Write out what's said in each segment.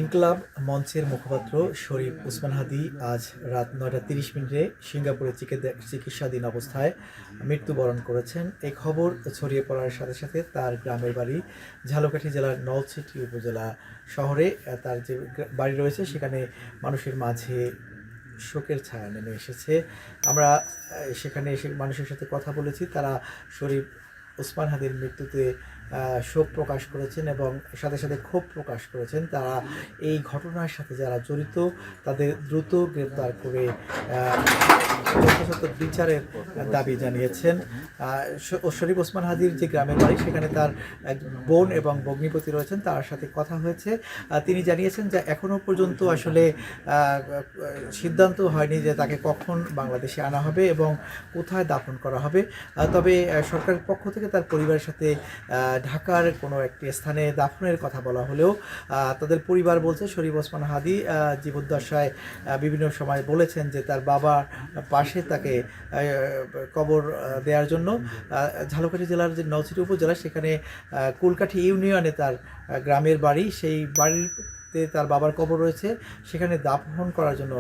ইনকলাব মঞ্চের মুখপাত্র শরীফ ওসমান হাদী আজ রাত ৯টা ৩০ মিনিটে সিঙ্গাপুরে চিকিৎসাধীন অবস্থায় মৃত্যুবরণ করেছেন। এই খবর ছড়িয়ে পড়ার সাথে সাথে তার গ্রামের বাড়ি ঝালকাঠি জেলার নলছিটি উপজেলা শহরে তার যে বাড়ি রয়েছে সেখানে মানুষের মাঝে শোকের ছায়া নেমে এসেছে। আমরা সেখানে এসে মানুষের সাথে কথা বলেছি, তারা শরীফ ওসমান হাদীর মৃত্যুতে শোক প্রকাশ করেছেন এবং সাথে সাথে ক্ষোভ প্রকাশ করেছেন। তারা এই ঘটনার সাথে যারা জড়িত তাদের দ্রুত গ্রেপ্তার করে যথাযথ বিচারের দাবি জানিয়েছেন। শরীফ ওসমান হাদীর যে গ্রামের বাড়ি সেখানে তার এক বোন এবং ভগ্নিপতি রয়েছেন, তার সাথে কথা হয়েছে। তিনি জানিয়েছেন যে এখনও পর্যন্ত আসলে সিদ্ধান্ত হয়নি যে তাকে কখন বাংলাদেশে আনা হবে এবং কোথায় দাফন করা হবে। তবে সরকারের পক্ষ থেকে তার পরিবারের সাথে ঢাকার কোনো একটি স্থানে দাফনের কথা বলা হলেও তাদের পরিবার বলছে শরীফ ওসমান হাদী জীবদ্দশায় বিভিন্ন সময় বলেছেন যে তার বাবার পাশে তাকে কবর দেওয়ার জন্য ঝালকাঠি জেলার যে নলছিটি উপজেলা সেখানে কুলকাঠি ইউনিয়নে তার গ্রামের বাড়ি, সেই বাড়িতে তার বাবার কবর রয়েছে, সেখানে দাফন করার জন্য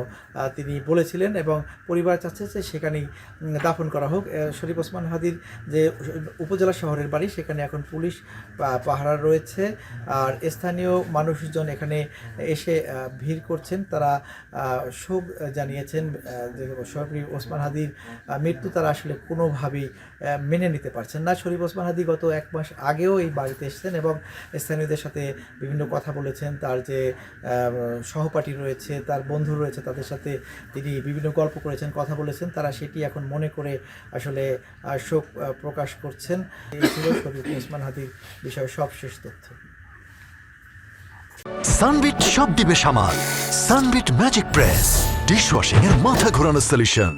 তিনি বলেছিলেন এবং পরিবার চাচ্ছে যে সেখানেই দাফন করা হোক। শরীফ ওসমান হাদীর যে উপজেলা শহরের বাড়ি সেখানে এখন পুলিশ পাহারা রয়েছে, আর স্থানীয় মানুষজন এখানে এসে ভিড় করছেন। তারা শোক জানিয়েছেন যে শরীফ ওসমান হাদীর মৃত্যু তারা আসলে কোনোভাবেই মেনে নিতে পারছেন না। শরীফ ওসমান হাদী গত 1 মাস আগেও এই বাড়িতে এসেছেন এবং স্থানীয়দের সাথে বিভিন্ন কথা বলেছেন। তার যে সহপাঠী রয়েছে, তার বন্ধু রয়েছে, তাদের সাথে তিনি বিভিন্ন গল্প করেছেন, কথা বলেছেন। তারা সেটি এখন মনে করে আসলে শোক প্রকাশ করছেন। এই ছিল শরীফ ওসমান হাদীর বিষয়ে সবশেষ তথ্য। সানবিট সব দিবে সামাল। সানবিট ম্যাজিক প্রেস ডিশওয়াশিং এর মাথা ঘোরানো সলিউশন।